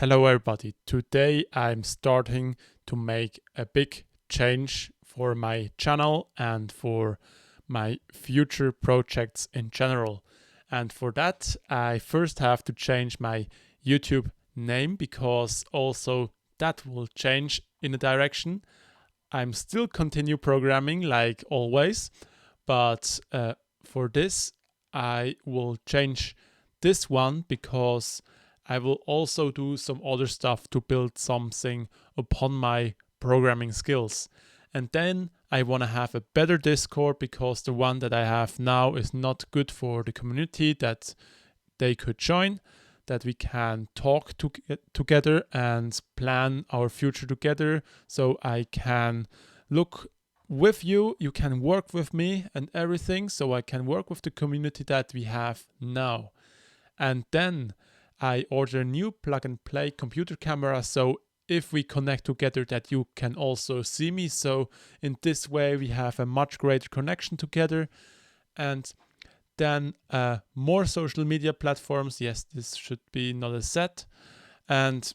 Hello everybody. Today I'm starting to make a big change for my channel and for my future projects in general. And for that I first have to change my YouTube name because also that will change in a direction. I'm still continue programming like always, but for this I will change this one because I will also do some other stuff to build something upon my programming skills. And then I want to have a better Discord because the one that I have now is not good for the community that they could join, that we can talk together and plan our future together. So I can look with you, you can work with me and everything. So I can work with the community that we have now. And then I order a new plug and play computer camera, so if we connect together that you can also see me. So in this way we have a much greater connection together. And then more social media platforms. Yes, this should be not a set. And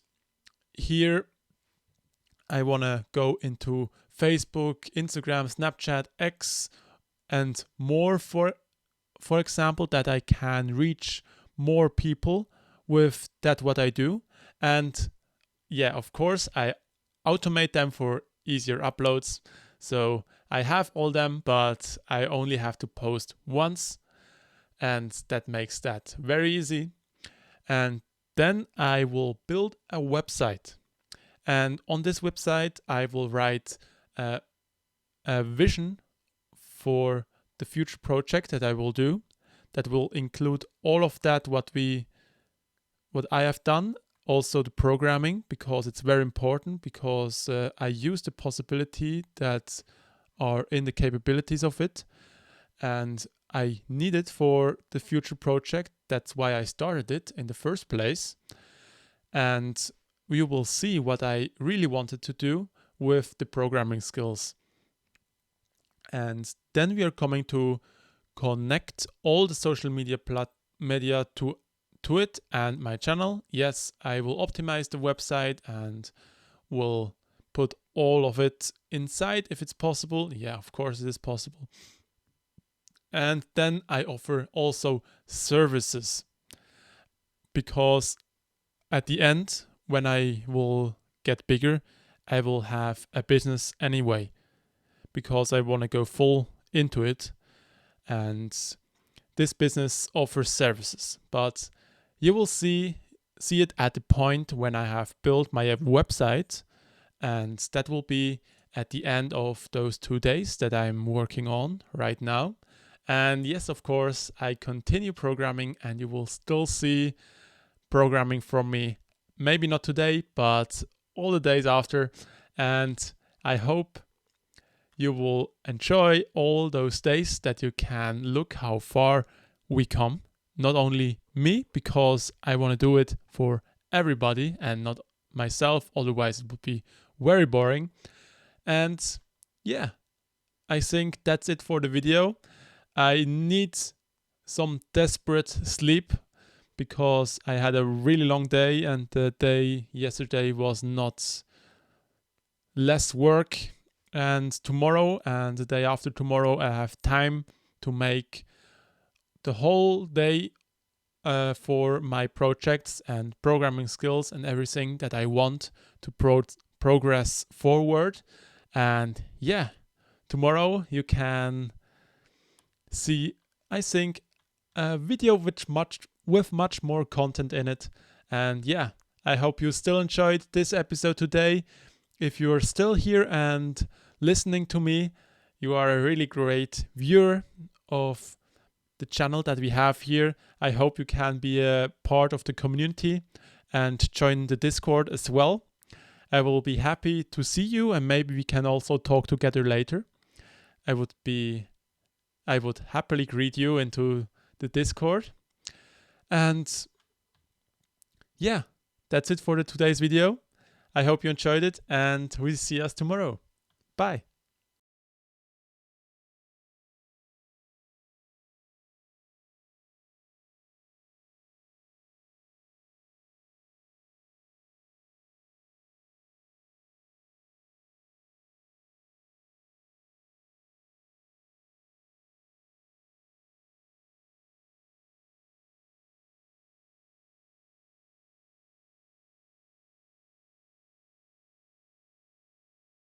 here I want to go into Facebook, Instagram, Snapchat, X and more, for example, that I can reach more people with that what I do. And yeah, of course I automate them for easier uploads. So I have all them, but I only have to post once, and that makes that very easy. And then I will build a website, and on this website I will write a vision for the future project that I will do, that will include all of that what I have done, also the programming, because it's very important, because I use the possibility that are in the capabilities of it and I need it for the future project. That's why I started it in the first place. And we will see what I really wanted to do with the programming skills. And then we are coming to connect all the social media to it and my channel. Yes, I will optimize the website and will put all of it inside if it's possible. Yeah, of course it is possible. And then I offer also services, because at the end, when I will get bigger, I will have a business anyway, because I want to go full into it. And this business offers services, but you will see it at the point when I have built my website, and that will be at the end of those 2 days that I'm working on right now. And yes, of course, I continue programming, and you will still see programming from me, maybe not today, but all the days after. And I hope you will enjoy all those days, that you can look how far we come. Not only me, because I want to do it for everybody and not myself, otherwise it would be very boring. And yeah, I think that's it for the video. I need some desperate sleep because I had a really long day, and the day yesterday was not less work. And tomorrow and the day after tomorrow I have time to make the whole day for my projects and programming skills and everything that I want to progress forward. And yeah, tomorrow you can see, I think, a video with much more content in it. And yeah, I hope you still enjoyed this episode today. If you're still here and listening to me, you are a really great viewer of the channel that we have here. I hope you can be a part of the community and join the Discord as well. I will be happy to see you, and maybe we can also talk together later. I would happily greet you into the Discord. And yeah, that's it for today's video. I hope you enjoyed it, and we'll see us tomorrow. Bye.